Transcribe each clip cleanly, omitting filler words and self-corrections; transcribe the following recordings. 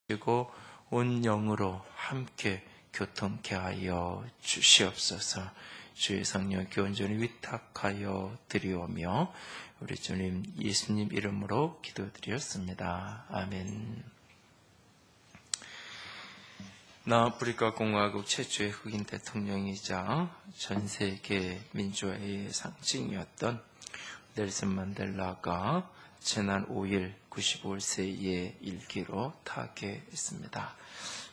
그리고 온 영으로 함께 교통케 하여 주시옵소서. 주의 성령께 온전히 위탁하여 드리오며 우리 주님 예수님 이름으로 기도드렸습니다. 아멘. 남아프리카 공화국 최초의 흑인 대통령이자 전 세계 민주화의 상징이었던 넬슨 만델라가 지난 5일 95세의 일기로 타계했습니다.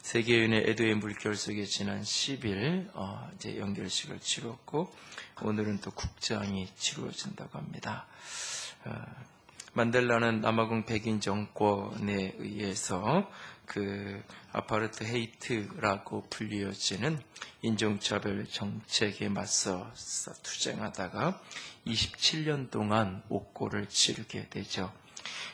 세계인의 애도의 물결 속에 지난 10일 이제 연결식을 치렀고 오늘은 또 국장이 치루어진다고 합니다. 만델라는 남아공 백인 정권에 의해서 그 아파르트 헤이트라고 불리어지는 인종차별 정책에 맞서 투쟁하다가 27년 동안 옥고를 치르게 되죠.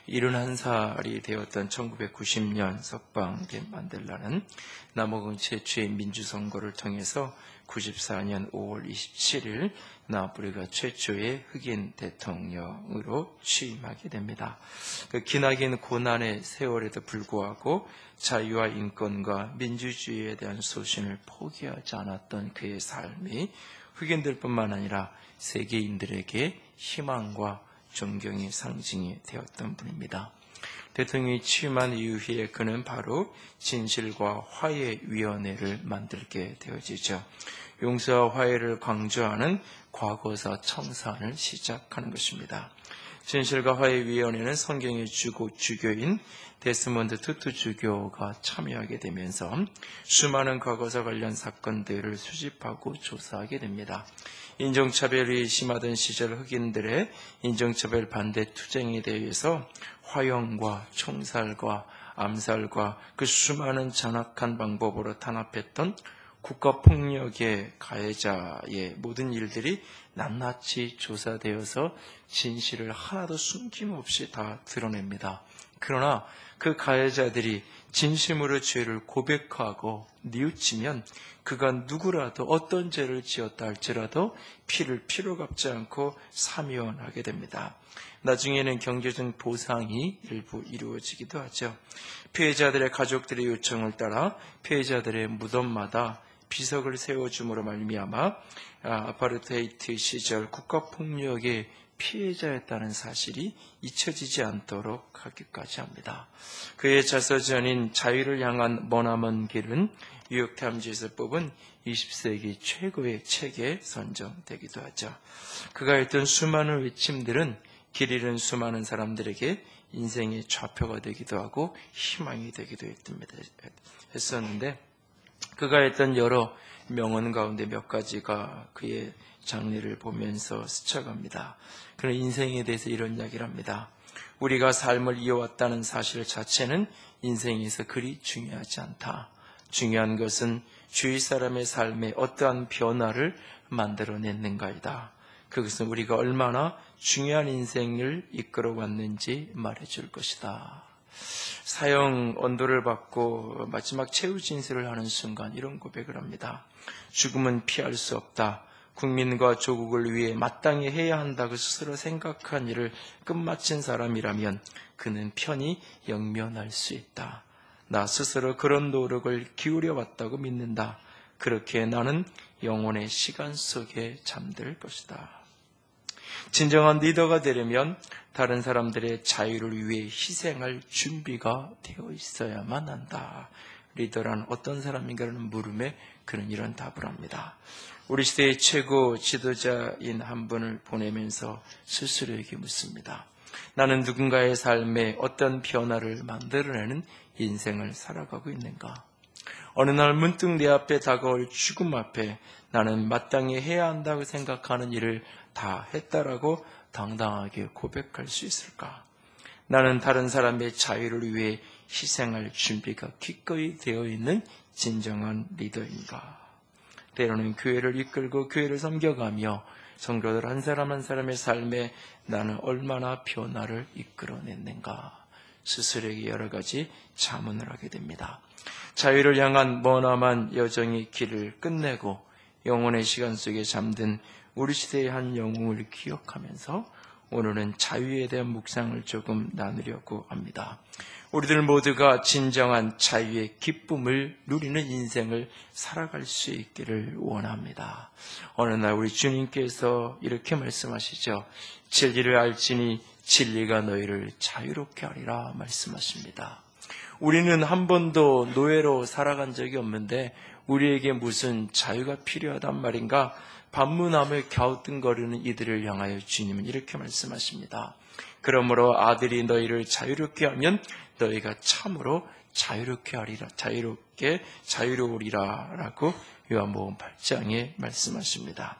71살이 되었던 1990년 석방된 만델라는 남아공 최초의 민주선거를 통해서 94년 5월 27일 남아프리카 최초의 흑인 대통령으로 취임하게 됩니다. 그 기나긴 고난의 세월에도 불구하고 자유와 인권과 민주주의에 대한 소신을 포기하지 않았던 그의 삶이 흑인들뿐만 아니라 세계인들에게 희망과 존경의 상징이 되었던 분입니다. 대통령이 취임한 이후에 그는 바로 진실과 화해위원회를 만들게 되어지죠. 용서와 화해를 강조하는 과거사 청산을 시작하는 것입니다. 진실과 화해위원회는 성경의 주교인 데스몬드 투투 주교가 참여하게 되면서 수많은 과거사 관련 사건들을 수집하고 조사하게 됩니다. 인종차별이 심하던 시절 흑인들의 인종차별 반대 투쟁에 대해서 화형과 총살과 암살과 그 수많은 잔악한 방법으로 탄압했던 국가폭력의 가해자의 모든 일들이 낱낱이 조사되어서 진실을 하나도 숨김없이 다 드러냅니다. 그러나 그 가해자들이 진심으로 죄를 고백하고 뉘우치면 그가 누구라도 어떤 죄를 지었다 할지라도 피를 피로 갚지 않고 사면하게 됩니다. 나중에는 경제적 보상이 일부 이루어지기도 하죠. 피해자들의 가족들의 요청을 따라 피해자들의 무덤마다 비석을 세워줌으로 말미암아 아파르테이트 시절 국가폭력의 피해자였다는 사실이 잊혀지지 않도록 하기까지 합니다. 그의 자서전인 자유를 향한 머나먼 길은 뉴욕타임즈에서 뽑은 20세기 최고의 책에 선정되기도 하죠. 그가 했던 수많은 외침들은 길 잃은 수많은 사람들에게 인생의 좌표가 되기도 하고 희망이 되기도 했었는데 그가 했던 여러 명언 가운데 몇 가지가 그의 장래를 보면서 스쳐갑니다. 그런 인생에 대해서 이런 이야기를 합니다. 우리가 삶을 이어왔다는 사실 자체는 인생에서 그리 중요하지 않다. 중요한 것은 주위 사람의 삶에 어떠한 변화를 만들어냈는가이다. 그것은 우리가 얼마나 중요한 인생을 이끌어왔는지 말해줄 것이다. 사형 언도를 받고 마지막 최후 진술을 하는 순간 이런 고백을 합니다. 죽음은 피할 수 없다. 국민과 조국을 위해 마땅히 해야 한다고 스스로 생각한 일을 끝마친 사람이라면 그는 편히 영면할 수 있다. 나 스스로 그런 노력을 기울여 왔다고 믿는다. 그렇게 나는 영혼의 시간 속에 잠들 것이다. 진정한 리더가 되려면 다른 사람들의 자유를 위해 희생할 준비가 되어 있어야만 한다. 리더란 어떤 사람인가라는 물음에 그는 이런 답을 합니다. 우리 시대의 최고 지도자인 한 분을 보내면서 스스로에게 묻습니다. 나는 누군가의 삶에 어떤 변화를 만들어내는 인생을 살아가고 있는가? 어느 날 문득 내 앞에 다가올 죽음 앞에 나는 마땅히 해야 한다고 생각하는 일을 다 했다라고 당당하게 고백할 수 있을까? 나는 다른 사람의 자유를 위해 희생할 준비가 기꺼이 되어 있는 진정한 리더인가? 때로는 교회를 이끌고 교회를 섬겨가며 성도들 한 사람 한 사람의 삶에 나는 얼마나 변화를 이끌어냈는가? 스스로에게 여러 가지 자문을 하게 됩니다. 자유를 향한 머나먼 여정의 길을 끝내고 영혼의 시간 속에 잠든 우리 시대의 한 영웅을 기억하면서 오늘은 자유에 대한 묵상을 조금 나누려고 합니다. 우리들 모두가 진정한 자유의 기쁨을 누리는 인생을 살아갈 수 있기를 원합니다. 어느 날 우리 주님께서 이렇게 말씀하시죠. 진리를 알지니 진리가 너희를 자유롭게 하리라 말씀하십니다. 우리는 한 번도 노예로 살아간 적이 없는데 우리에게 무슨 자유가 필요하단 말인가? 반문하며 갸우뚱거리는 이들을 향하여 주님은 이렇게 말씀하십니다. 그러므로 아들이 너희를 자유롭게 하면 너희가 참으로 자유롭게 하리라, 자유로우리라 라고 요한복음 8장에 말씀하십니다.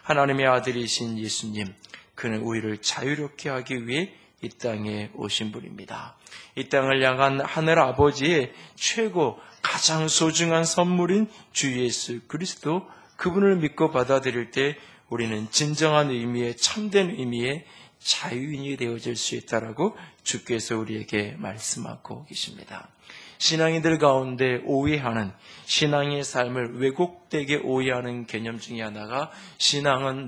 하나님의 아들이신 예수님, 그는 우리를 자유롭게 하기 위해 이 땅에 오신 분입니다. 이 땅을 향한 하늘 아버지의 최고 가장 소중한 선물인 주 예수 그리스도, 그분을 믿고 받아들일 때 우리는 진정한 의미의, 참된 의미의 자유인이 되어질 수 있다라고 주께서 우리에게 말씀하고 계십니다. 신앙인들 가운데 오해하는, 신앙의 삶을 왜곡되게 오해하는 개념 중에 하나가, 신앙은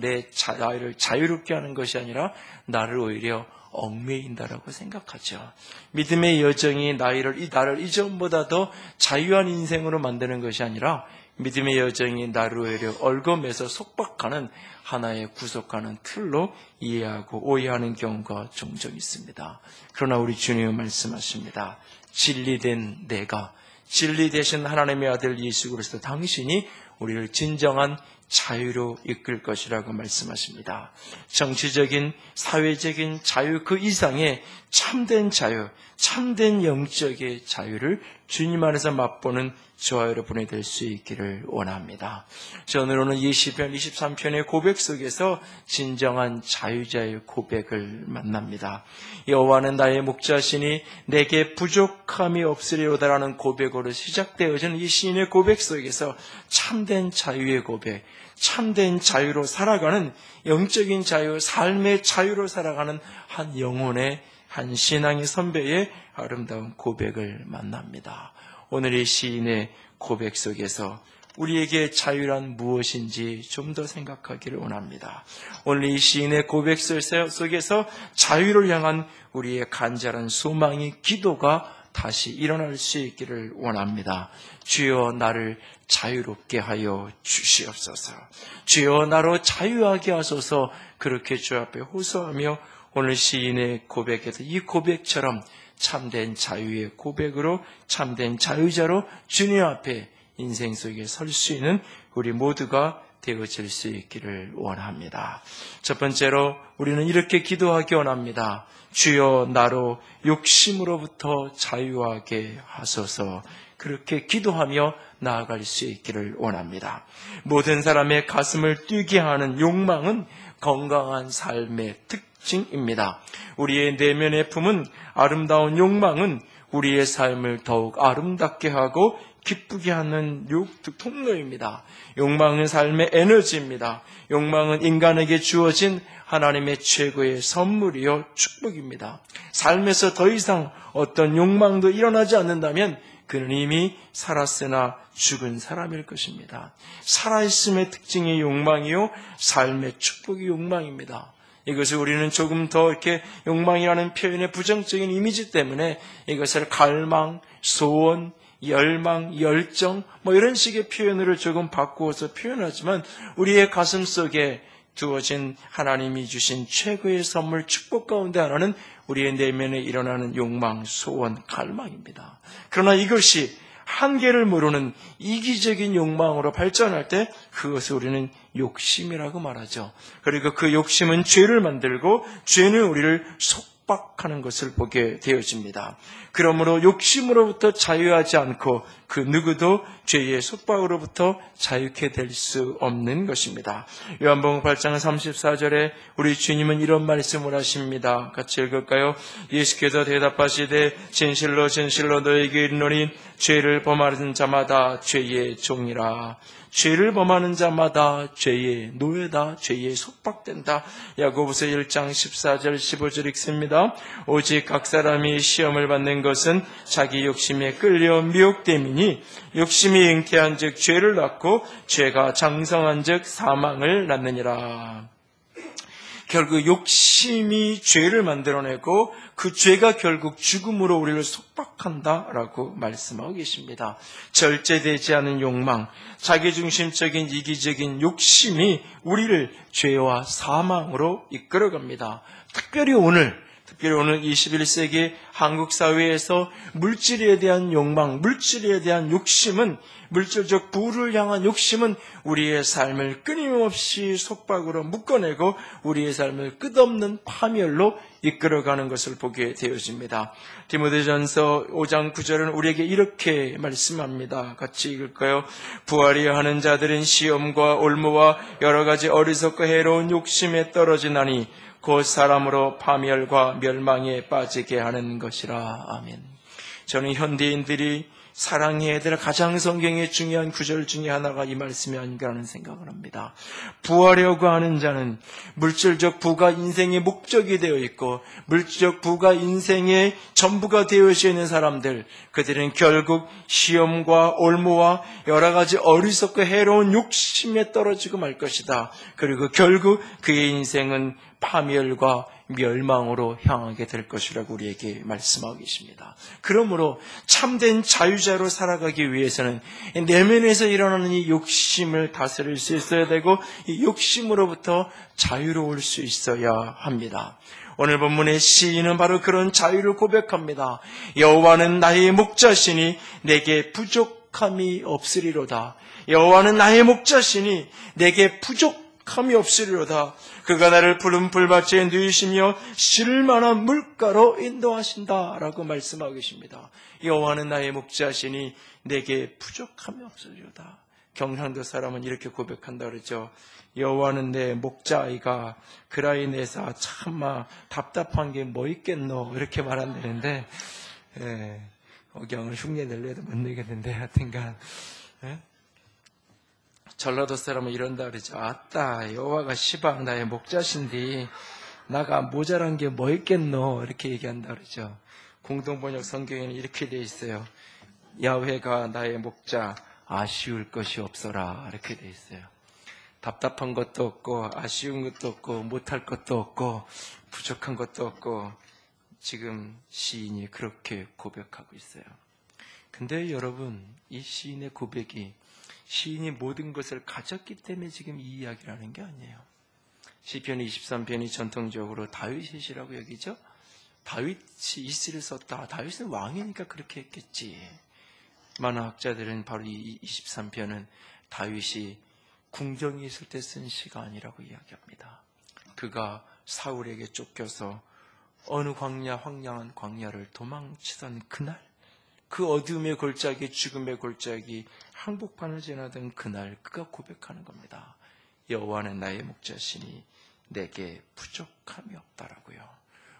나를 자유롭게 하는 것이 아니라 나를 오히려 얽매인다라고 생각하죠. 믿음의 여정이 나를 이전보다 더 자유한 인생으로 만드는 것이 아니라 믿음의 여정이 나를 오히려 얽어매서 속박하는 하나의 구속하는 틀로 이해하고 오해하는 경우가 종종 있습니다. 그러나 우리 주님은 말씀하십니다. 진리된 내가, 진리 되신 하나님의 아들 예수 그리스도 당신이 우리를 진정한 자유로 이끌 것이라고 말씀하십니다. 정치적인, 사회적인 자유 그 이상의 참된 자유, 참된 영적의 자유를 주님 안에서 맛보는 저와 여러분이 될 수 있기를 원합니다. 오늘은 이 시편 23편의 고백 속에서 진정한 자유자의 고백을 만납니다. 여호와는 나의 목자시니 내게 부족함이 없으리로다라는 고백으로 시작되어지는 이 시인의 고백 속에서 참된 자유의 고백, 참된 자유로 살아가는 영적인 자유, 삶의 자유로 살아가는 한 영혼의, 한 신앙의 선배의 아름다운 고백을 만납니다. 오늘 이 시인의 고백 속에서 우리에게 자유란 무엇인지 좀 더 생각하기를 원합니다. 오늘 이 시인의 고백 속에서 자유를 향한 우리의 간절한 소망이, 기도가 다시 일어날 수 있기를 원합니다. 주여 나를 자유롭게 하여 주시옵소서. 주여 나로 자유하게 하소서. 그렇게 주 앞에 호소하며 오늘 시인의 고백에서 이 고백처럼 참된 자유의 고백으로, 참된 자유자로 주님 앞에 인생 속에 설 수 있는 우리 모두가 되어질 수 있기를 원합니다. 첫 번째로 우리는 이렇게 기도하기 원합니다. 주여 나로 욕심으로부터 자유하게 하소서. 그렇게 기도하며 나아갈 수 있기를 원합니다. 모든 사람의 가슴을 뛰게 하는 욕망은 건강한 삶의 특징입니다. 우리의 내면의 품은, 아름다운 욕망은 우리의 삶을 더욱 아름답게 하고 기쁘게 하는 통로입니다. 욕망은 삶의 에너지입니다. 욕망은 인간에게 주어진 하나님의 최고의 선물이요 축복입니다. 삶에서 더 이상 어떤 욕망도 일어나지 않는다면 그는 이미 살았으나 죽은 사람일 것입니다. 살아있음의 특징이 욕망이요, 삶의 축복이 욕망입니다. 이것을 우리는 조금 더 이렇게 욕망이라는 표현의 부정적인 이미지 때문에 이것을 갈망, 소원, 열망, 열정 이런 식의 표현으로 조금 바꾸어서 표현하지만 우리의 가슴 속에 두어진 하나님이 주신 최고의 선물, 축복 가운데 하나는 우리의 내면에 일어나는 욕망, 소원, 갈망입니다. 그러나 이것이 한계를 모르는 이기적인 욕망으로 발전할 때 그것을 우리는 욕심이라고 말하죠. 그리고 그 욕심은 죄를 만들고 죄는 우리를 속박하는 것을 보게 되어집니다. 그러므로 욕심으로부터 자유하지 않고 그 누구도 죄의 속박으로부터 자유케 될 수 없는 것입니다. 요한복음 8장 34절에 우리 주님은 이런 말씀을 하십니다. 같이 읽을까요? 예수께서 대답하시되 진실로 진실로 너에게 이르노니 죄를 범하는 자마다 죄의 종이라. 죄를 범하는 자마다 죄의 노예다, 죄의 속박된다. 야고보서 1장 14절 15절 읽습니다. 오직 각 사람이 시험을 받는 것은 자기 욕심에 끌려 미혹됨이니 욕심이 잉태한 즉 죄를 낳고 죄가 장성한 즉 사망을 낳느니라. 결국 욕심이 죄를 만들어내고 그 죄가 결국 죽음으로 우리를 속박한다라고 말씀하고 계십니다. 절제되지 않은 욕망, 자기중심적인 이기적인 욕심이 우리를 죄와 사망으로 이끌어갑니다. 특별히 오늘 21세기 한국 사회에서 물질에 대한 욕망, 물질에 대한 욕심은, 물질적 부를 향한 욕심은 우리의 삶을 끊임없이 속박으로 묶어내고 우리의 삶을 끝없는 파멸로 이끌어가는 것을 보게 되어집니다. 디모데전서 5장 9절은 우리에게 이렇게 말씀합니다. 같이 읽을까요? 부하려 하는 자들은 시험과 올무와 여러 가지 어리석고 해로운 욕심에 떨어지나니 곧 사람으로 파멸과 멸망에 빠지게 하는 것이라. 아멘. 저는 현대인들이 사랑해야 될 가장 성경의 중요한 구절 중에 하나가 이 말씀이 아닌가 하는 생각을 합니다. 부하려고 하는 자는 물질적 부가 인생의 목적이 되어 있고 물질적 부가 인생의 전부가 되어 있는 사람들, 그들은 결국 시험과 올무와 여러 가지 어리석고 해로운 욕심에 떨어지고 말 것이다. 그리고 결국 그의 인생은 파멸과 멸망으로 향하게 될 것이라고 우리에게 말씀하고 계십니다. 그러므로 참된 자유자로 살아가기 위해서는 내면에서 일어나는 이 욕심을 다스릴 수 있어야 되고 이 욕심으로부터 자유로울 수 있어야 합니다. 오늘 본문의 시인은 바로 그런 자유를 고백합니다. 여호와는 나의 목자시니 내게 부족함이 없으리로다. 여호와는 나의 목자시니 내게 부족함이 없으리로다. 그가 나를 푸른 풀밭에 누이시며 쉴만한 물가로 인도하신다라고 말씀하고 계십니다. 여호와는 나의 목자시니 내게 부족함이 없으리로다. 경상도 사람은 이렇게 고백한다 그러죠. 여호와는 내 목자이가 그라이 내사 참마 답답한 게 뭐 있겠노 이렇게 말한다는데 억양을 흉내 내려도 못 내겠는데 하여튼간 전라도 사람은 이런다 그러죠. 아따 여호와가 시방 나의 목자신디 나가 모자란 게 뭐 있겠노 이렇게 얘기한다 그러죠. 공동번역 성경에는 이렇게 되어 있어요. 야훼가 나의 목자 아쉬울 것이 없어라 이렇게 되어 있어요. 답답한 것도 없고 아쉬운 것도 없고 못할 것도 없고 부족한 것도 없고 지금 시인이 그렇게 고백하고 있어요. 근데 여러분 이 시인의 고백이 시인이 모든 것을 가졌기 때문에 지금 이 이야기를 하는 게 아니에요. 시편 23편이 전통적으로 다윗의 시라고 여기죠. 다윗이 이 시를 썼다. 다윗은 왕이니까 그렇게 했겠지. 많은 학자들은 바로 이 23편은 다윗이 궁정에 있을 때 쓴 시가 아니라고 이야기합니다. 그가 사울에게 쫓겨서 어느 광야, 황량한 광야를 도망치던 그날, 그 어둠의 골짜기, 죽음의 골짜기, 항복판을 지나던 그날 그가 고백하는 겁니다. 여호와는 나의 목자시니 내게 부족함이 없다라고요.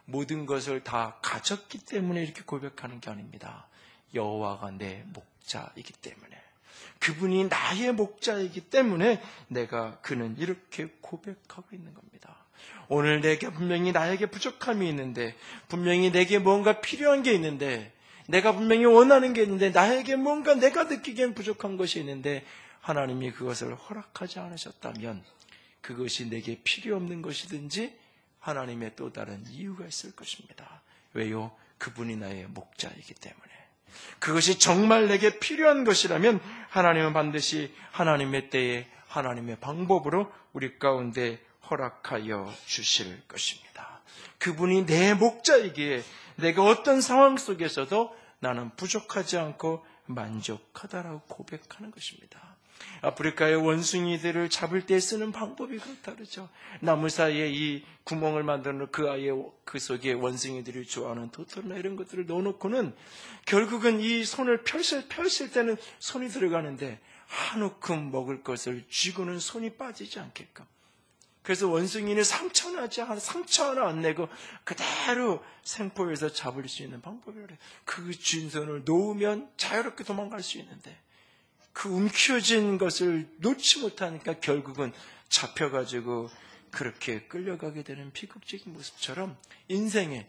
모든 것을 다 가졌기 때문에 이렇게 고백하는 게 아닙니다. 여호와가 내 목자이기 때문에, 그분이 나의 목자이기 때문에 그는 이렇게 고백하고 있는 겁니다. 오늘 내게 분명히 나에게 부족함이 있는데, 분명히 내게 뭔가 필요한 게 있는데, 내가 분명히 원하는 게 있는데, 나에게 뭔가 내가 느끼기엔 부족한 것이 있는데 하나님이 그것을 허락하지 않으셨다면 그것이 내게 필요 없는 것이든지 하나님의 또 다른 이유가 있을 것입니다. 왜요? 그분이 나의 목자이기 때문에. 그것이 정말 내게 필요한 것이라면 하나님은 반드시 하나님의 때에 하나님의 방법으로 우리 가운데 허락하여 주실 것입니다. 그분이 내 목자이기에 내가 어떤 상황 속에서도 나는 부족하지 않고 만족하다라고 고백하는 것입니다. 아프리카의 원숭이들을 잡을 때 쓰는 방법이 그렇다 그러죠. 나무 사이에 이 구멍을 만들어 그 속에 원숭이들이 좋아하는 토토나 이런 것들을 넣어놓고는 결국은 이 손을 펼칠 때는 손이 들어가는데 한 움큼 먹을 것을 쥐고는 손이 빠지지 않게끔. 그래서 원숭이는 상처 하나 안 내고 그대로 생포해서 잡을 수 있는 방법이래요. 그 쥔 손을 놓으면 자유롭게 도망갈 수 있는데 그 움켜쥔 것을 놓지 못하니까 결국은 잡혀가지고 그렇게 끌려가게 되는 비극적인 모습처럼 인생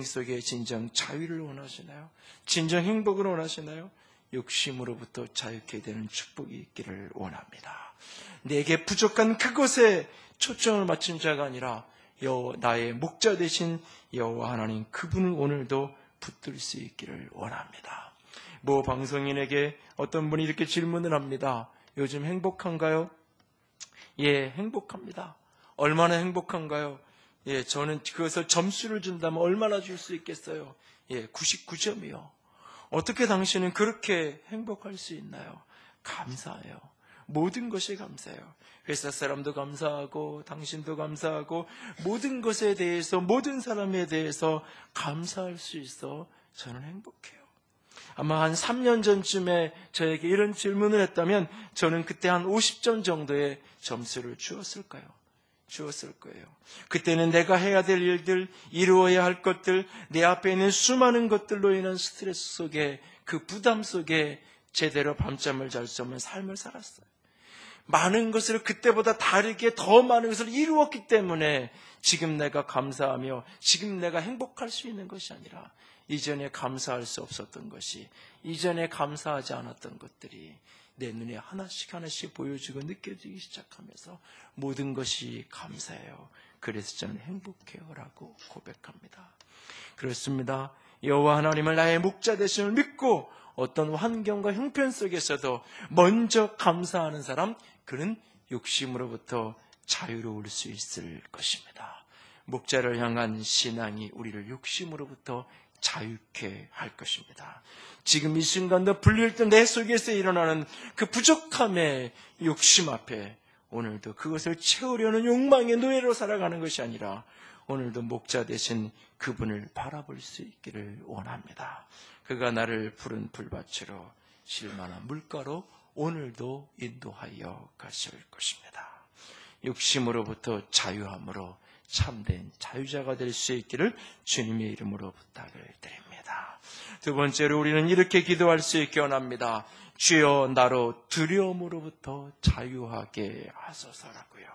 속에 진정 자유를 원하시나요? 진정 행복을 원하시나요? 욕심으로부터 자유케 되는 축복이 있기를 원합니다. 내게 부족한 그곳에 초점을 맞춘 자가 아니라 나의 목자 되신 여호와 하나님, 그분을 오늘도 붙들 수 있기를 원합니다. 모 방송인에게 어떤 분이 이렇게 질문을 합니다. 요즘 행복한가요? 예, 행복합니다. 얼마나 행복한가요? 예, 저는 그것을 점수를 준다면 얼마나 줄 수 있겠어요? 예, 99점이요. 어떻게 당신은 그렇게 행복할 수 있나요? 감사해요. 모든 것이 감사해요. 회사 사람도 감사하고 당신도 감사하고 모든 것에 대해서, 모든 사람에 대해서 감사할 수 있어 저는 행복해요. 아마 한 3년 전쯤에 저에게 이런 질문을 했다면 저는 그때 한 50점 정도의 점수를 주었을 거예요. 그때는 내가 해야 될 일들, 이루어야 할 것들, 내 앞에 있는 수많은 것들로 인한 스트레스 속에, 그 부담 속에 제대로 밤잠을 잘 수 없는 삶을 살았어요. 많은 것을 그때보다 다르게 더 많은 것을 이루었기 때문에 지금 내가 감사하며 지금 내가 행복할 수 있는 것이 아니라 이전에 감사할 수 없었던 것이, 이전에 감사하지 않았던 것들이 내 눈에 하나씩 하나씩 보여지고 느껴지기 시작하면서 모든 것이 감사해요. 그래서 저는 행복해요 라고 고백합니다. 그렇습니다. 여호와 하나님을 나의 목자 되심을 믿고 어떤 환경과 형편 속에서도 먼저 감사하는 사람, 그는 욕심으로부터 자유로울 수 있을 것입니다. 목자를 향한 신앙이 우리를 욕심으로부터 자유케 할 것입니다. 지금 이 순간도 불릴 때 내 속에서 일어나는 그 부족함의 욕심 앞에 오늘도 그것을 채우려는 욕망의 노예로 살아가는 것이 아니라 오늘도 목자 되신 그분을 바라볼 수 있기를 원합니다. 그가 나를 푸른 풀밭으로 실만한 물가로 오늘도 인도하여 가실 것입니다. 욕심으로부터 자유함으로 참된 자유자가 될 수 있기를 주님의 이름으로 부탁을 드립니다. 두 번째로 우리는 이렇게 기도할 수 있기 원합니다. 주여 나로 두려움으로부터 자유하게 하소서라고요.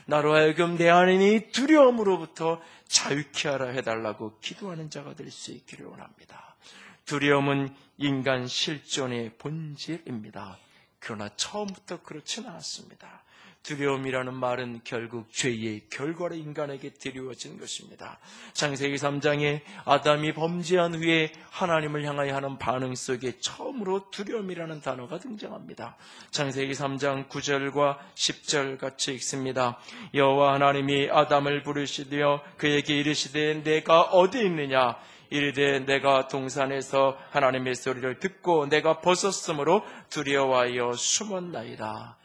나로 하여금 내 안에 이 두려움으로부터 자유케 하라 해달라고 기도하는 자가 될 수 있기를 원합니다. 두려움은 인간 실존의 본질입니다. 그러나 처음부터 그렇지는 않았습니다. 두려움이라는 말은 결국 죄의 결과로 인간에게 드리워진 것입니다. 창세기 3장에 아담이 범죄한 후에 하나님을 향하여 하는 반응 속에 처음으로 두려움이라는 단어가 등장합니다. 창세기 3장 9절과 10절 같이 읽습니다. 여호와 하나님이 아담을 부르시되어 그에게 이르시되 내가 어디 있느냐? 이르되 내가 동산에서 하나님의 소리를 듣고 내가 벗었으므로 두려워하여 숨었나이다.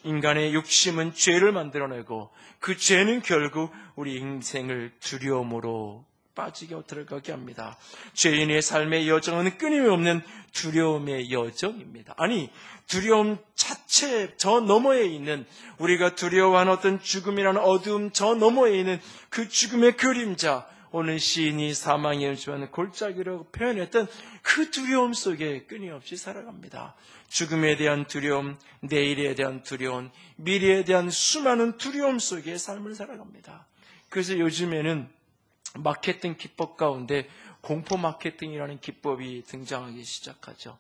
인간의 욕심은 죄를 만들어내고 그 죄는 결국 우리 인생을 두려움으로 빠지게 들어가게 합니다. 죄인의 삶의 여정은 끊임없는 두려움의 여정입니다. 아니, 두려움 자체 저 너머에 있는, 우리가 두려워하는 어떤 죽음이라는 어두움 저 너머에 있는 그 죽음의 그림자, 오늘 시인이 사망의 일주하는 골짜기라고 표현했던 그 두려움 속에 끊임없이 살아갑니다. 죽음에 대한 두려움, 내일에 대한 두려움, 미래에 대한 수많은 두려움 속에 삶을 살아갑니다. 그래서 요즘에는 마케팅 기법 가운데 공포 마케팅이라는 기법이 등장하기 시작하죠.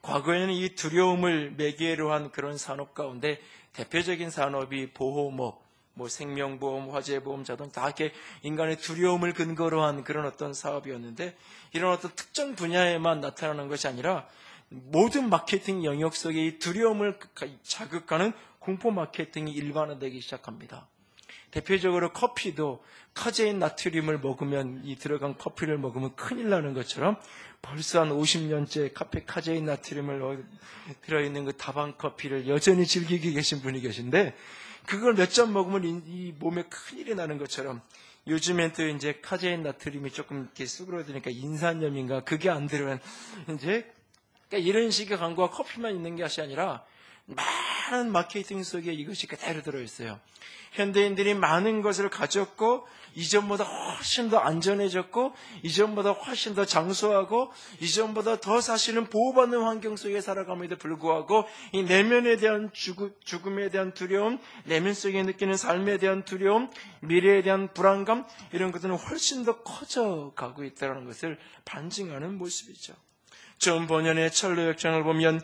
과거에는 이 두려움을 매개로 한 그런 산업 가운데 대표적인 산업이 보호업, 생명보험, 화재보험, 자동차, 다 이렇게 인간의 두려움을 근거로 한 그런 어떤 사업이었는데, 이런 어떤 특정 분야에만 나타나는 것이 아니라 모든 마케팅 영역 속에 이 두려움을 자극하는 공포 마케팅이 일반화되기 시작합니다. 대표적으로 커피도 카제인 나트륨을 먹으면, 이 들어간 커피를 먹으면 큰일 나는 것처럼 벌써 한 50년째 카페 카제인 나트륨을 들어있는 그 다방 커피를 여전히 즐기고 계신 분이 계신데, 그걸 몇 잔 먹으면 이 몸에 큰일이 나는 것처럼 요즘엔 또 이제 카제인 나트륨이 조금 이렇게 쑥그러드니까 인산염인가 그게 안 들어간 이제, 그러니까 이런 식의 광고가 커피만 있는 것이 아니라 많은 마케팅 속에 이것이 그대로 들어있어요. 현대인들이 많은 것을 가졌고 이전보다 훨씬 더 안전해졌고 이전보다 훨씬 더 장수하고 이전보다 더 사실은 보호받는 환경 속에 살아감에도 불구하고 이 내면에 대한 죽음에 대한 두려움, 내면 속에 느끼는 삶에 대한 두려움, 미래에 대한 불안감, 이런 것들은 훨씬 더 커져가고 있다는 것을 반증하는 모습이죠. 존 버년의 철로 역정을 보면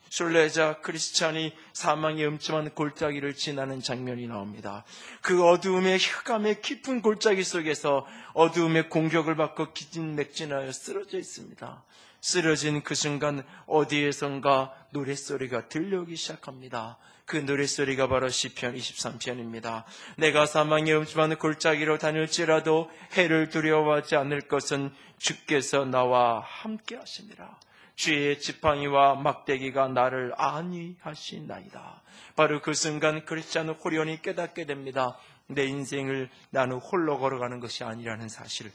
순례자 크리스찬이 사망의 음침한 골짜기를 지나는 장면이 나옵니다. 그 어두움의 흑암의 깊은 골짜기 속에서 어두움의 공격을 받고 기진맥진하여 쓰러져 있습니다. 쓰러진 그 순간 어디에선가 노랫소리가 들려오기 시작합니다. 그 노랫소리가 바로 시편 23편입니다. 내가 사망의 음침한 골짜기로 다닐지라도 해를 두려워하지 않을 것은 주께서 나와 함께 하시니라. 주의 지팡이와 막대기가 나를 안위하시나이다. 바로 그 순간 크리스찬은 호련히 깨닫게 됩니다. 내 인생을 나는 홀로 걸어가는 것이 아니라는 사실,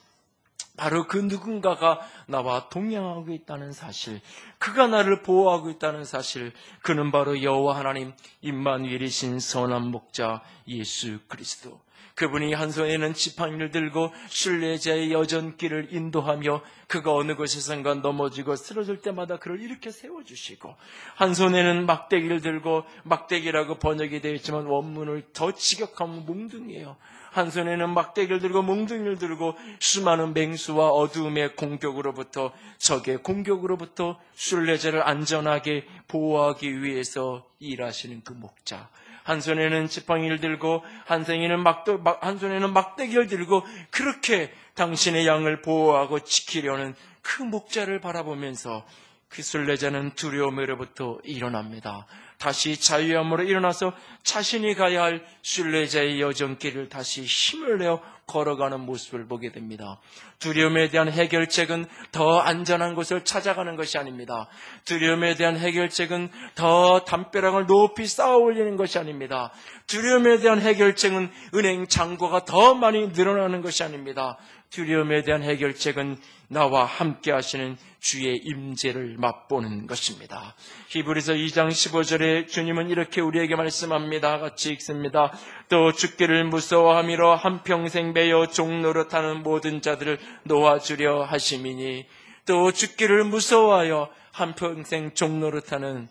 바로 그 누군가가 나와 동행하고 있다는 사실, 그가 나를 보호하고 있다는 사실, 그는 바로 여호와 하나님 임마누엘이신 선한 목자 예수 그리스도. 그분이 한 손에는 지팡이를 들고 순례자의 여정길을 인도하며 그가 어느 곳에선가 넘어지고 쓰러질 때마다 그를 일으켜 세워주시고, 한 손에는 막대기를 들고, 막대기라고 번역이 되어 있지만 원문을 더 직역하면 몽둥이에요. 한 손에는 막대기를 들고 몽둥이를 들고 수많은 맹수와 어두움의 공격으로부터, 적의 공격으로부터 순례자를 안전하게 보호하기 위해서 일하시는 그 목자. 한 손에는 지팡이를 들고 한 손에는 막대기를 들고 그렇게 당신의 양을 보호하고 지키려는 그 목자를 바라보면서 그 순례자는 두려움으로부터 일어납니다. 다시 자유함으로 일어나서 자신이 가야 할 순례자의 여정길을 다시 힘을 내어 걸어가는 모습을 보게 됩니다. 두려움에 대한 해결책은 더 안전한 곳을 찾아가는 것이 아닙니다. 두려움에 대한 해결책은 더 담벼락을 높이 쌓아 올리는 것이 아닙니다. 두려움에 대한 해결책은 은행 잔고가 더 많이 늘어나는 것이 아닙니다. 두려움에 대한 해결책은 나와 함께 하시는 주의 임재를 맛보는 것입니다. 히브리서 2장 15절에 주님은 이렇게 우리에게 말씀합니다. 같이 읽습니다. 또 죽기를 무서워함이로 한평생 매여 종노릇하는 모든 자들을 놓아주려 하심이니, 또 죽기를 무서워하여 한평생 종노릇하는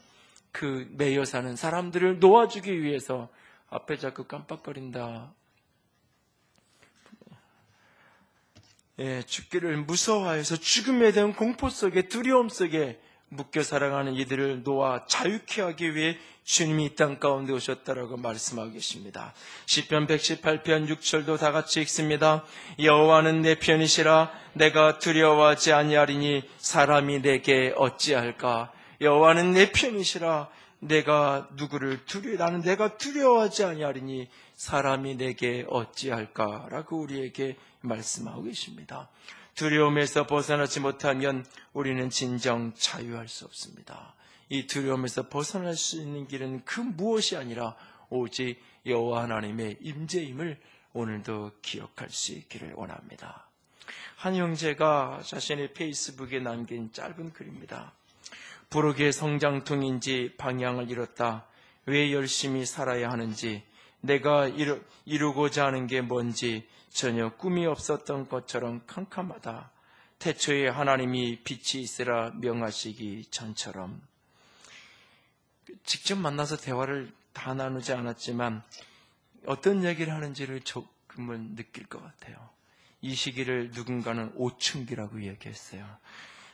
그 매여 사는 사람들을 놓아주기 위해서, 앞에 자꾸 깜빡거린다. 죽기를 무서워해서 죽음에 대한 공포 속에, 두려움 속에 묶여 살아가는 이들을 놓아 자유케 하기 위해 주님이 이 땅 가운데 오셨다라고 말씀하고 계십니다. 시편 118편 6절도 다 같이 읽습니다. 여호와는 내 편이시라 내가 두려워하지 아니하리니 사람이 내게 어찌할까. 여호와는 내 편이시라 나는 내가 두려워하지 아니하리니 사람이 내게 어찌할까라고 우리에게 말씀하고 계십니다. 두려움에서 벗어나지 못하면 우리는 진정 자유할 수 없습니다. 이 두려움에서 벗어날 수 있는 길은 그 무엇이 아니라 오직 여호와 하나님의 임재임을 오늘도 기억할 수 있기를 원합니다. 한 형제가 자신의 페이스북에 남긴 짧은 글입니다. 부르게 성장통인지 방향을 잃었다. 왜 열심히 살아야 하는지, 내가 이루고자 하는 게 뭔지 전혀 꿈이 없었던 것처럼 캄캄하다. 태초에 하나님이 빛이 있으라 명하시기 전처럼. 직접 만나서 대화를 다 나누지 않았지만 어떤 얘기를 하는지를 조금은 느낄 것 같아요. 이 시기를 누군가는 오춘기라고 얘기했어요.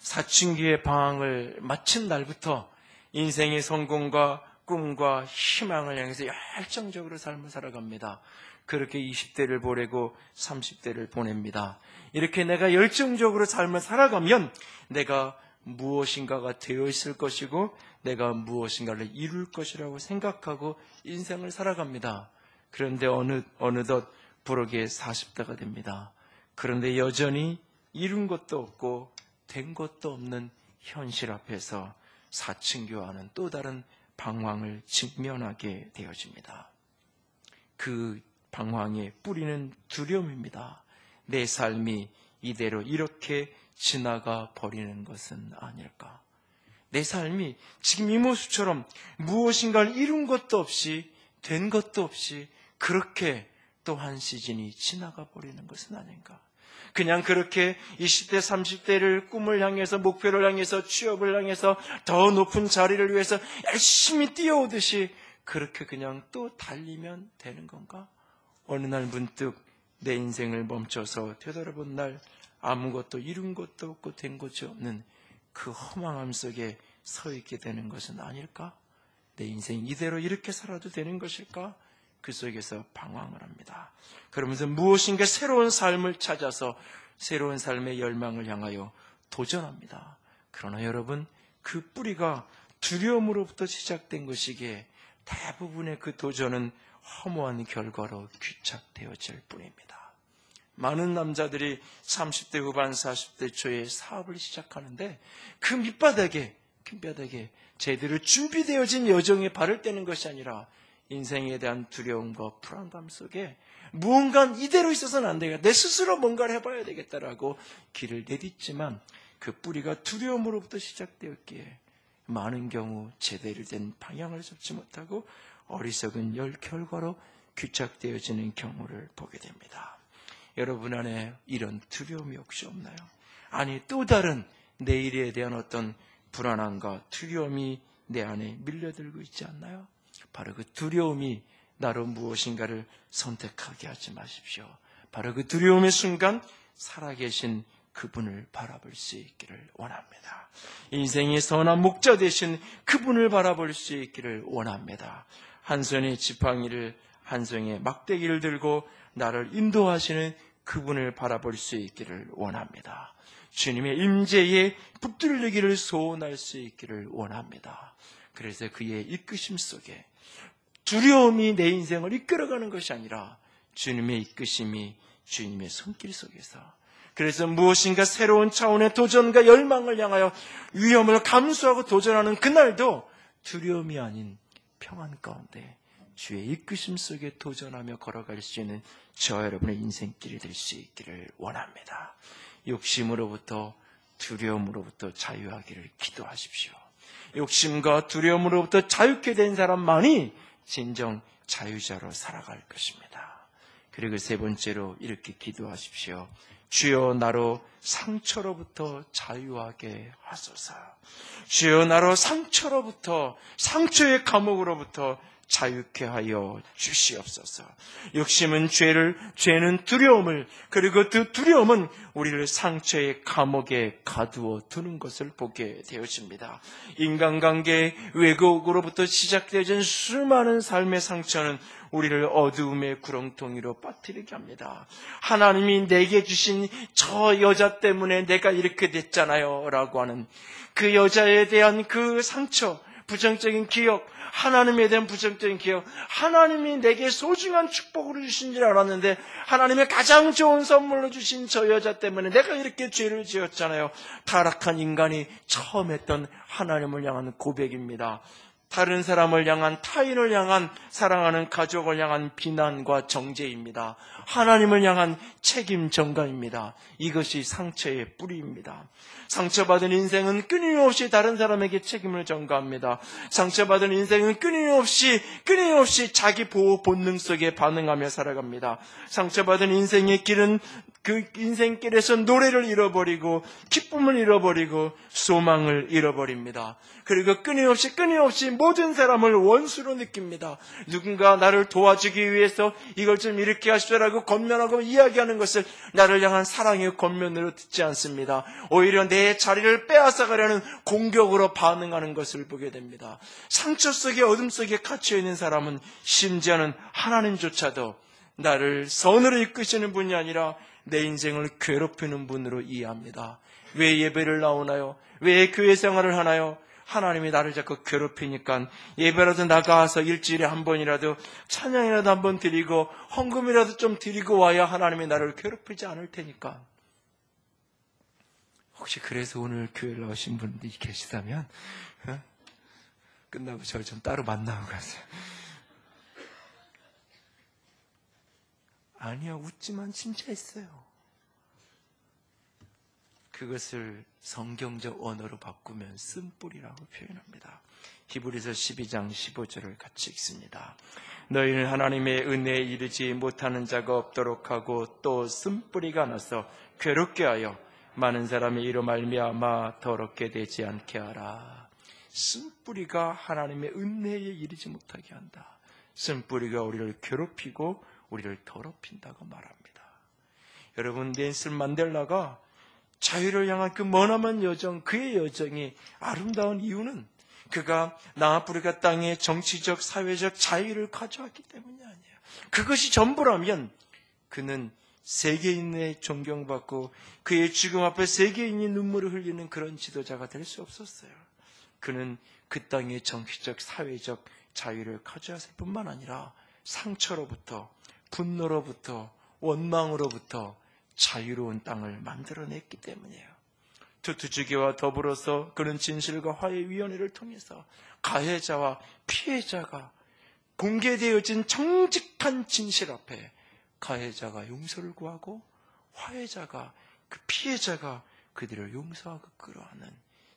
사춘기의 방황을 마친 날부터 인생의 성공과 꿈과 희망을 향해서 열정적으로 삶을 살아갑니다. 그렇게 20대를 보내고 30대를 보냅니다. 이렇게 내가 열정적으로 삶을 살아가면 내가 무엇인가가 되어 있을 것이고 내가 무엇인가를 이룰 것이라고 생각하고 인생을 살아갑니다. 그런데 어느덧 부르게 40대가 됩니다. 그런데 여전히 이룬 것도 없고 된 것도 없는 현실 앞에서 사춘기와는 또 다른 방황을 직면하게 되어집니다. 그 방황의 뿌리는 두려움입니다. 내 삶이 이대로 이렇게 지나가 버리는 것은 아닐까. 내 삶이 지금 이 모습처럼 무엇인가를 이룬 것도 없이 된 것도 없이 그렇게 또 한 시즌이 지나가 버리는 것은 아닌가. 그냥 그렇게 20대, 30대를 꿈을 향해서, 목표를 향해서, 취업을 향해서, 더 높은 자리를 위해서 열심히 뛰어오듯이 그렇게 그냥 또 달리면 되는 건가? 어느 날 문득 내 인생을 멈춰서 되돌아본 날 아무것도 이룬 것도 없고 된 것이 없는 그 허망함 속에 서 있게 되는 것은 아닐까? 내 인생 이대로 이렇게 살아도 되는 것일까? 그 속에서 방황을 합니다. 그러면서 무엇인가 새로운 삶을 찾아서 새로운 삶의 열망을 향하여 도전합니다. 그러나 여러분, 그 뿌리가 두려움으로부터 시작된 것이기에 대부분의 그 도전은 허무한 결과로 귀착되어질 뿐입니다. 많은 남자들이 30대 후반 40대 초에 사업을 시작하는데 그 밑바닥에 제대로 준비되어진 여정에 발을 떼는 것이 아니라 인생에 대한 두려움과 불안감 속에 무언가 이대로 있어서는 안 되겠다, 내 스스로 뭔가를 해봐야 되겠다라고 길을 내딛지만 그 뿌리가 두려움으로부터 시작되었기에 많은 경우 제대로 된 방향을 잡지 못하고 어리석은 결과로 귀착되어지는 경우를 보게 됩니다. 여러분 안에 이런 두려움이 혹시 없나요? 아니, 또 다른 내일에 대한 어떤 불안함과 두려움이 내 안에 밀려들고 있지 않나요? 바로 그 두려움이 나로 무엇인가를 선택하게 하지 마십시오. 바로 그 두려움의 순간 살아계신 그분을 바라볼 수 있기를 원합니다. 인생의 선한 목자 되신 그분을 바라볼 수 있기를 원합니다. 한 손에 지팡이를, 한 손에 막대기를 들고 나를 인도하시는 그분을 바라볼 수 있기를 원합니다. 주님의 임재에 붙들리기를 소원할 수 있기를 원합니다. 그래서 그의 이끄심 속에 두려움이 내 인생을 이끌어가는 것이 아니라 주님의 이끄심이 주님의 손길 속에서, 그래서 무엇인가 새로운 차원의 도전과 열망을 향하여 위험을 감수하고 도전하는 그날도 두려움이 아닌 평안 가운데 주의 이끄심 속에 도전하며 걸어갈 수 있는 저와 여러분의 인생길이 될 수 있기를 원합니다. 욕심으로부터 두려움으로부터 자유하기를 기도하십시오. 욕심과 두려움으로부터 자유케 된 사람만이 진정 자유자로 살아갈 것입니다. 그리고 세 번째로 이렇게 기도하십시오. 주여 나로 상처로부터 자유하게 하소서. 주여 나로 상처로부터, 상처의 감옥으로부터 자유케 하여 주시옵소서. 욕심은 죄는 두려움을, 그리고 그 두려움은 우리를 상처의 감옥에 가두어 두는 것을 보게 되어집니다. 인간관계 왜곡으로부터 시작되어진 수많은 삶의 상처는 우리를 어두움의 구렁텅이로 빠뜨리게 합니다. 하나님이 내게 주신 저 여자 때문에 내가 이렇게 됐잖아요 라고 하는 그 여자에 대한 그 상처, 부정적인 기억, 하나님에 대한 부정적인 기억, 하나님이 내게 소중한 축복으로 주신 줄 알았는데 하나님의 가장 좋은 선물로 주신 저 여자 때문에 내가 이렇게 죄를 지었잖아요. 타락한 인간이 처음 했던 하나님을 향한 고백입니다. 다른 사람을 향한, 타인을 향한, 사랑하는 가족을 향한 비난과 정죄입니다. 하나님을 향한 책임 전가입니다. 이것이 상처의 뿌리입니다. 상처받은 인생은 끊임없이 다른 사람에게 책임을 전가합니다. 상처받은 인생은 끊임없이 자기 보호 본능 속에 반응하며 살아갑니다. 상처받은 인생의 길은 그 인생길에서 노래를 잃어버리고 기쁨을 잃어버리고 소망을 잃어버립니다. 그리고 끊임없이 모든 사람을 원수로 느낍니다. 누군가 나를 도와주기 위해서 이걸 좀 이렇게 하시라고 권면하고 이야기하는 것을 나를 향한 사랑의 권면으로 듣지 않습니다. 오히려 내 자리를 빼앗아가려는 공격으로 반응하는 것을 보게 됩니다. 상처 속에, 어둠 속에 갇혀있는 사람은 심지어는 하나님조차도 나를 선으로 이끄시는 분이 아니라 내 인생을 괴롭히는 분으로 이해합니다. 왜 예배를 나오나요? 왜 교회 생활을 하나요? 하나님이 나를 자꾸 괴롭히니까 예배라도 나가서 일주일에 한 번이라도 찬양이라도 한 번 드리고 헌금이라도 좀 드리고 와야 하나님이 나를 괴롭히지 않을 테니까. 혹시 그래서 오늘 교회에 나오신 분들이 계시다면 끝나고 저를 좀 따로 만나고 가세요. 아니요, 웃지만 진짜 있어요. 그것을 성경적 언어로 바꾸면 쓴뿌리라고 표현합니다. 히브리서 12장 15절을 같이 읽습니다. 너희는 하나님의 은혜에 이르지 못하는 자가 없도록 하고 또 쓴뿌리가 나서 괴롭게 하여 많은 사람이 이로 말미암아 더럽게 되지 않게 하라. 쓴뿌리가 하나님의 은혜에 이르지 못하게 한다. 쓴뿌리가 우리를 괴롭히고 우리를 더럽힌다고 말합니다. 여러분, 넬슨 만델라가 자유를 향한 그 머나먼 여정, 그의 여정이 아름다운 이유는 그가 남아프리카 땅의 정치적, 사회적 자유를 가져왔기 때문이 아니에요. 그것이 전부라면 그는 세계인의 존경받고 그의 죽음 앞에 세계인이 눈물을 흘리는 그런 지도자가 될 수 없었어요. 그는 그 땅의 정치적, 사회적 자유를 가져왔을 뿐만 아니라 상처로부터, 분노로부터, 원망으로부터 자유로운 땅을 만들어냈기 때문이에요. 투투주기와 더불어서 그는 진실과 화해위원회를 통해서 가해자와 피해자가 공개되어진 정직한 진실 앞에 가해자가 용서를 구하고 화해자가, 그 피해자가 그들을 용서하고 끌어안는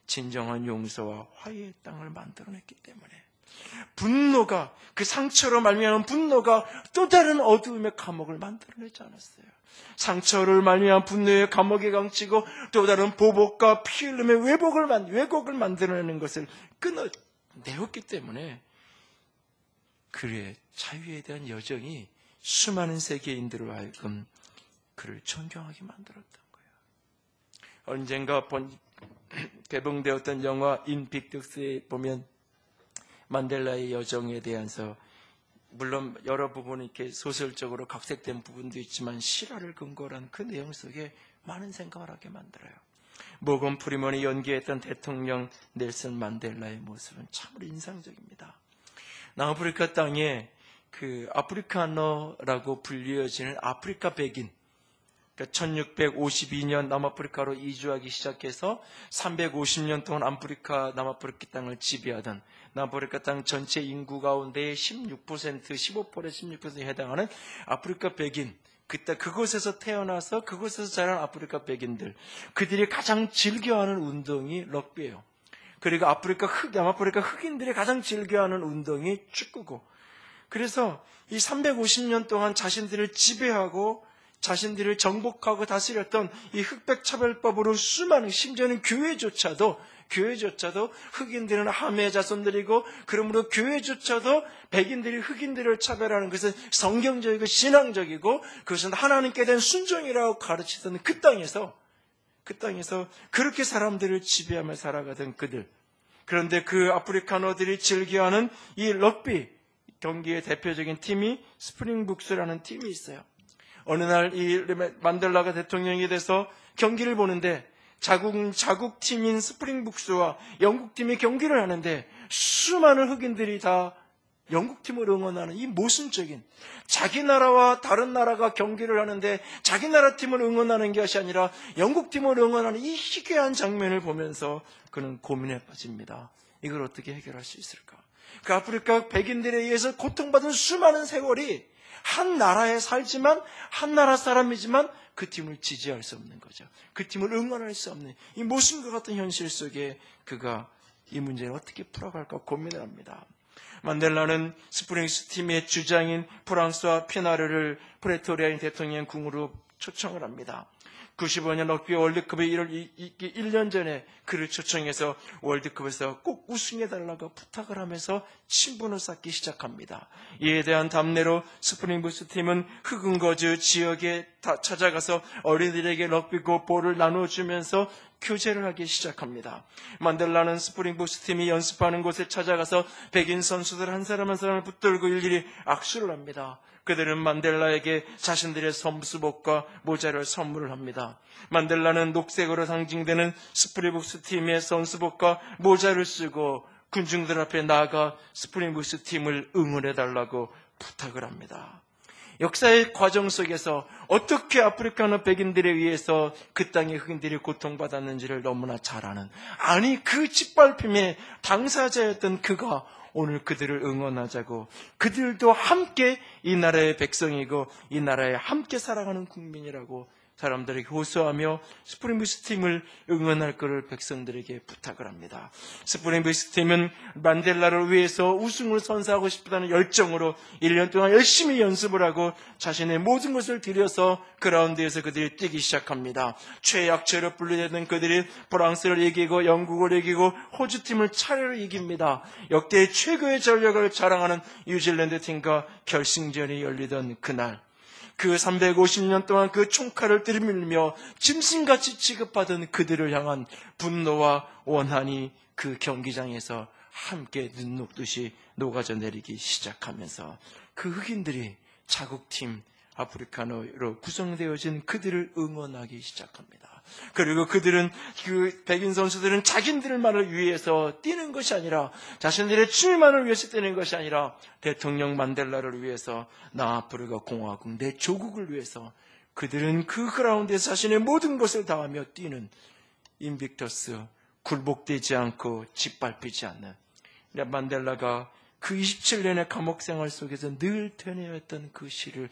진정한 용서와 화해의 땅을 만들어냈기 때문에 분노가, 그 상처로 말미암은 분노가 또 다른 어두움의 감옥을 만들어내지 않았어요. 상처를 말미암은 분노의 감옥에 감치고 또 다른 보복과 피 흘림의 왜곡을 만들어내는 것을 끊어내었기 때문에 그의 자유에 대한 여정이 수많은 세계인들로 하여금 그를 존경하게 만들었던 거예요. 언젠가 개봉되었던 영화 인빅덕스에 보면 만델라의 여정에 대해서 물론 여러 부분이 이렇게 소설적으로 각색된 부분도 있지만 실화를 근거로 한 그 내용 속에 많은 생각을 하게 만들어요. 모건 프리먼이 연기했던 대통령 넬슨 만델라의 모습은 참으로 인상적입니다. 남아프리카 땅에 그 아프리카너라고 불리어지는 아프리카 백인, 그러니까 1652년 남아프리카로 이주하기 시작해서 350년 동안 남아프리카 땅을 지배하던 남아프리카 땅 전체 인구 가운데 15%에 해당하는 아프리카 백인, 그때 그곳에서 태어나서 그곳에서 자란 아프리카 백인들, 그들이 가장 즐겨하는 운동이 럭비예요. 그리고 남아프리카 흑인들이 가장 즐겨하는 운동이 축구고, 그래서 이 350년 동안 자신들을 지배하고 자신들을 정복하고 다스렸던 이 흑백 차별법으로 수많은, 심지어는 교회조차도 흑인들은 함의 자손들이고, 그러므로 교회조차도 백인들이 흑인들을 차별하는 것은 성경적이고 신앙적이고 그것은 하나님께 대한 순종이라고 가르치던 그 땅에서 그렇게 사람들을 지배하며 살아가던 그들, 그런데 그 아프리카너들이 즐겨하는 이 럭비 경기의 대표적인 팀이 스프링북스라는 팀이 있어요. 어느 날 이 만델라가 대통령이 돼서 경기를 보는데 자국 팀인 스프링북스와 영국 팀이 경기를 하는데 수많은 흑인들이 다 영국 팀을 응원하는 이 모순적인, 자기 나라와 다른 나라가 경기를 하는데 자기 나라 팀을 응원하는 것이 아니라 영국 팀을 응원하는 이 희귀한 장면을 보면서 그는 고민에 빠집니다. 이걸 어떻게 해결할 수 있을까? 그 아프리카 백인들에 의해서 고통받은 수많은 세월이 한 나라에 살지만, 한 나라 사람이지만 그 팀을 지지할 수 없는 거죠. 그 팀을 응원할 수 없는 이 모순과 같은 현실 속에 그가 이 문제를 어떻게 풀어갈까 고민을 합니다. 만델라는 스프링스 팀의 주장인 프랑스와 피나르를 프레토리아인 대통령 궁으로 초청을 합니다. 95년 럭비 월드컵의 1년 전에 그를 초청해서 월드컵에서 꼭 우승해달라고 부탁을 하면서 친분을 쌓기 시작합니다. 이에 대한 답례로 스프링북스 팀은 흑인 거주 지역에 찾아가서 어린이들에게 럭비고 볼을 나눠주면서 교제를 하기 시작합니다. 만델라는 스프링북스 팀이 연습하는 곳에 찾아가서 백인 선수들 한 사람 한 사람을 붙들고 일일이 악수를 합니다. 그들은 만델라에게 자신들의 선수복과 모자를 선물을 합니다. 만델라는 녹색으로 상징되는 스프링북스 팀의 선수복과 모자를 쓰고 군중들 앞에 나아가 스프링북스 팀을 응원해달라고 부탁을 합니다. 역사의 과정 속에서 어떻게 아프리카너 백인들에 의해서 그 땅의 흑인들이 고통받았는지를 너무나 잘 아는, 아니 그 짓밟힘의 당사자였던 그가 오늘 그들을 응원하자고, 그들도 함께 이 나라의 백성이고 이 나라에 함께 살아가는 국민이라고 사람들에게 호소하며 스프링북스 팀을 응원할 것을 백성들에게 부탁을 합니다. 스프링북스 팀은 만델라를 위해서 우승을 선사하고 싶다는 열정으로 1년 동안 열심히 연습을 하고 자신의 모든 것을 들여서 그라운드에서 그들이 뛰기 시작합니다. 최약체로 분류되던 그들이 프랑스를 이기고 영국을 이기고 호주 팀을 차례로 이깁니다. 역대 최고의 전력을 자랑하는 뉴질랜드 팀과 결승전이 열리던 그날, 그 350년 동안 그 총칼을 들이밀며 짐승같이 취급받은 그들을 향한 분노와 원한이 그 경기장에서 함께 눈 녹듯이 녹아져 내리기 시작하면서 그 흑인들이 자국팀 아프리카노로 구성되어진 그들을 응원하기 시작합니다. 그리고 그들은, 그 백인 선수들은 자기들만을 위해서 뛰는 것이 아니라, 자신들의 취미만을 위해서 뛰는 것이 아니라 대통령 만델라를 위해서, 남아프리카 공화국, 내 조국을 위해서 그들은 그 그라운드에서 자신의 모든 것을 다하며 뛰는, 인빅터스, 굴복되지 않고 짓밟히지 않는 만델라가 그 27년의 감옥 생활 속에서 늘 되뇌었던 그 시를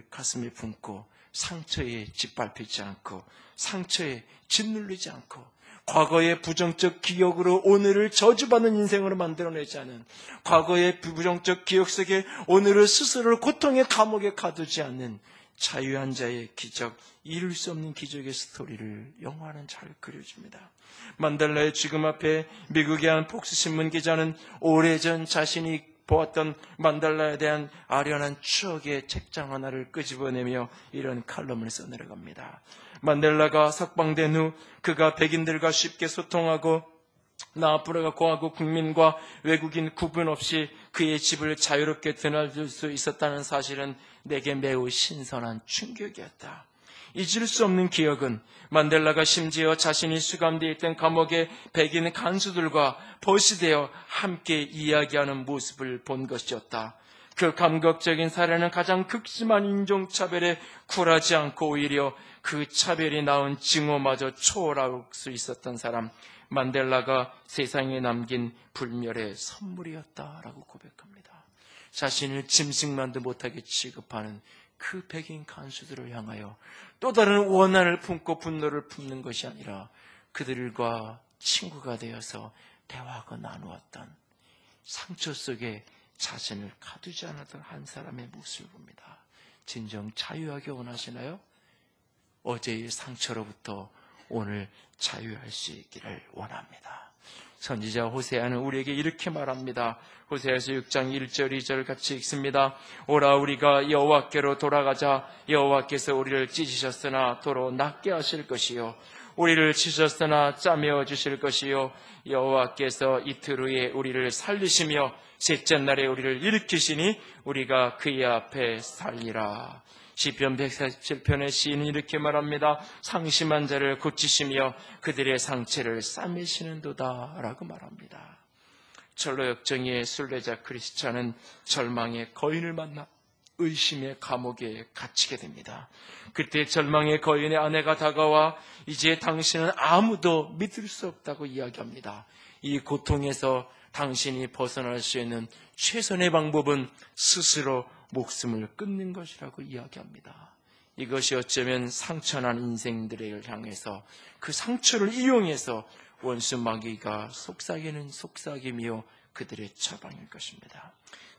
가슴에 품고 상처에 짓밟히지 않고 상처에 짓눌리지 않고 과거의 부정적 기억으로 오늘을 저주받는 인생으로 만들어내지 않은, 과거의 부정적 기억 속에 오늘을 스스로를 고통의 감옥에 가두지 않는 자유한 자의 기적, 이룰 수 없는 기적의 스토리를 영화는 잘 그려줍니다. 만델라의 죽음 앞에 미국의 한 폭스신문 기자는 오래전 자신이 보았던 만델라에 대한 아련한 추억의 책장 하나를 끄집어내며 이런 칼럼을 써내려갑니다. 만델라가 석방된 후 그가 백인들과 쉽게 소통하고 남아프리카 공화국 국민과 외국인 구분 없이 그의 집을 자유롭게 드나들 수 있었다는 사실은 내게 매우 신선한 충격이었다. 잊을 수 없는 기억은 만델라가 심지어 자신이 수감되어 있던 감옥의 백인 간수들과 보시되어 함께 이야기하는 모습을 본 것이었다. 그 감격적인 사례는 가장 극심한 인종차별에 굴하지 않고 오히려 그 차별이 낳은 증오마저 초월할 수 있었던 사람, 만델라가 세상에 남긴 불멸의 선물이었다라고 고백합니다. 자신을 짐승만도 못하게 취급하는 그 백인 간수들을 향하여 또 다른 원한을 품고 분노를 품는 것이 아니라 그들과 친구가 되어서 대화하고 나누었던, 상처 속에 자신을 가두지 않았던 한 사람의 모습을 봅니다. 진정 자유하게 원하시나요? 어제의 상처로부터 오늘 자유할 수 있기를 원합니다. 선지자 호세아는 우리에게 이렇게 말합니다. 호세아서 6장 1절 2절 같이 읽습니다. 오라 우리가 여호와께로 돌아가자. 여호와께서 우리를 찢으셨으나 도로 낫게 하실 것이요 우리를 치셨으나 짜매어 주실 것이요 여호와께서 이틀 후에 우리를 살리시며 셋째 날에 우리를 일으키시니 우리가 그의 앞에 살리라. 시편 147편의 시인은 이렇게 말합니다. 상심한 자를 고치시며 그들의 상처를 싸매시는도다 라고 말합니다. 철로 역정의 순례자 크리스찬은 절망의 거인을 만나 의심의 감옥에 갇히게 됩니다. 그때 절망의 거인의 아내가 다가와 이제 당신은 아무도 믿을 수 없다고 이야기합니다. 이 고통에서 당신이 벗어날 수 있는 최선의 방법은 스스로 목숨을 끊는 것이라고 이야기합니다. 이것이 어쩌면 상처난 인생들을 향해서 그 상처를 이용해서 원수 마귀가 속삭이는 속삭임이요 그들의 처방일 것입니다.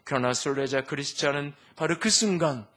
그러나 순례자 크리스찬은 바로 그 순간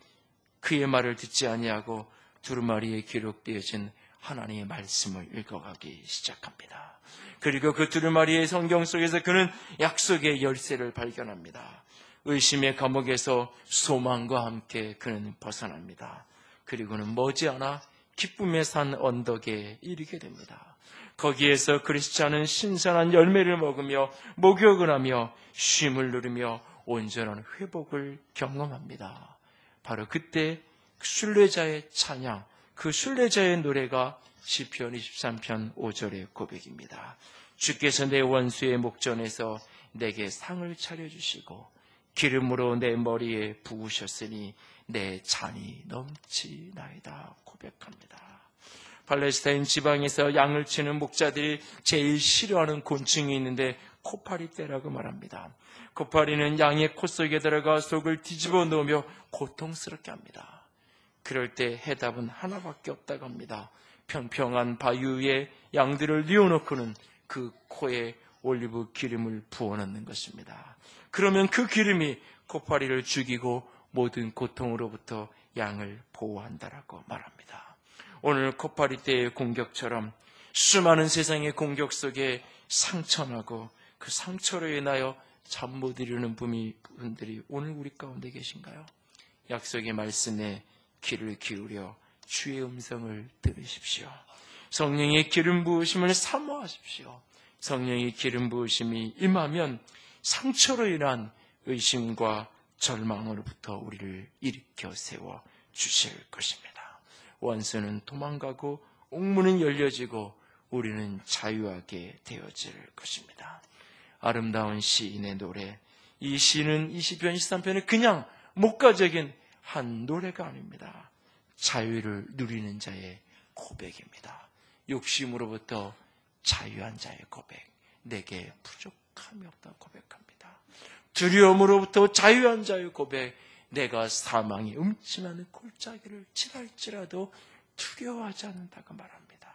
그의 말을 듣지 아니하고 두루마리에 기록되어진 하나님의 말씀을 읽어가기 시작합니다. 그리고 그 두루마리의 성경 속에서 그는 약속의 열쇠를 발견합니다. 의심의 감옥에서 소망과 함께 그는 벗어납니다. 그리고는 머지않아 기쁨의 산 언덕에 이르게 됩니다. 거기에서 크리스찬은 신선한 열매를 먹으며 목욕을 하며 쉼을 누리며 온전한 회복을 경험합니다. 바로 그때 순례자의 찬양, 그 순례자의 노래가 시편 23편 5절의 고백입니다. 주께서 내 원수의 목전에서 내게 상을 차려주시고 기름으로 내 머리에 부으셨으니 내 잔이 넘치나이다 고백합니다. 팔레스타인 지방에서 양을 치는 목자들이 제일 싫어하는 곤충이 있는데 코파리떼라고 말합니다. 코파리는 양의 코 속에 들어가 속을 뒤집어 놓으며 고통스럽게 합니다. 그럴 때 해답은 하나밖에 없다고 합니다. 평평한 바위 위에 양들을 뉘어놓고는 그 코에 올리브 기름을 부어넣는 것입니다. 그러면 그 기름이 코파리를 죽이고 모든 고통으로부터 양을 보호한다라고 말합니다. 오늘 코파리떼의 공격처럼 수많은 세상의 공격 속에 상처나고 그 상처로 인하여 잠 못 이루는 분들이 오늘 우리 가운데 계신가요? 약속의 말씀에 귀를 기울여 주의 음성을 들으십시오. 성령의 기름 부으심을 사모하십시오. 성령의 기름 부으심이 임하면 상처로 인한 의심과 절망으로부터 우리를 일으켜 세워 주실 것입니다. 원수는 도망가고 옥문은 열려지고 우리는 자유하게 되어질 것입니다. 아름다운 시인의 노래, 이 시는 20편, 23편은 그냥 목가적인 한 노래가 아닙니다. 자유를 누리는 자의 고백입니다. 욕심으로부터 자유한 자의 고백, 내게 부족함이 없다고 고백합니다. 두려움으로부터 자유한 자의 고백, 내가 사망의 음침한 골짜기를 지날지라도 두려워하지 않는다고 말합니다.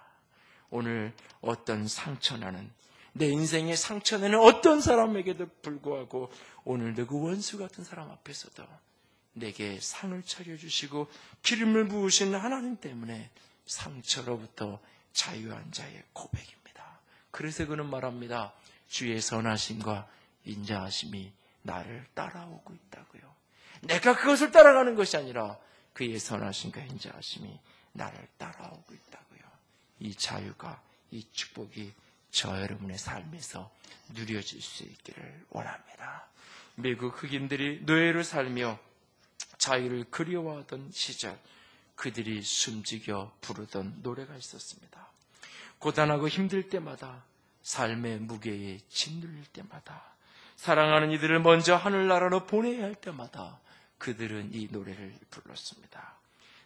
오늘 어떤 상처나는, 내 인생의 상처내는 어떤 사람에게도 불구하고 오늘도 그 원수 같은 사람 앞에서도 내게 상을 차려주시고 기름을 부으신 하나님 때문에 상처로부터 자유한 자의 고백입니다. 그래서 그는 말합니다. 주의 선하심과 인자하심이 나를 따라오고 있다고요. 내가 그것을 따라가는 것이 아니라 그의 선하심과 인자하심이 나를 따라오고 있다고요. 이 자유가, 이 축복이 저 여러분의 삶에서 누려질 수 있기를 원합니다. 미국 흑인들이 노예로 살며 자유를 그리워하던 시절, 그들이 숨지겨 부르던 노래가 있었습니다. 고단하고 힘들 때마다, 삶의 무게에 짓눌릴 때마다, 사랑하는 이들을 먼저 하늘나라로 보내야 할 때마다 그들은 이 노래를 불렀습니다.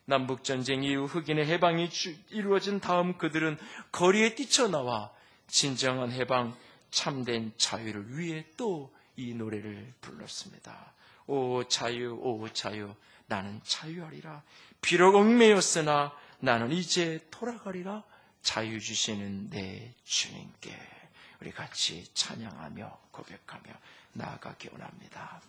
남북전쟁 이후 흑인의 해방이 이루어진 다음 그들은 거리에 뛰쳐나와 진정한 해방, 참된 자유를 위해 또 이 노래를 불렀습니다. 오 자유, 오 자유, 나는 자유하리라. 비록 얽매였으나 나는 이제 돌아가리라. 자유 주시는 내 주님께 우리 같이 찬양하며 고백하며 나아가기 원합니다.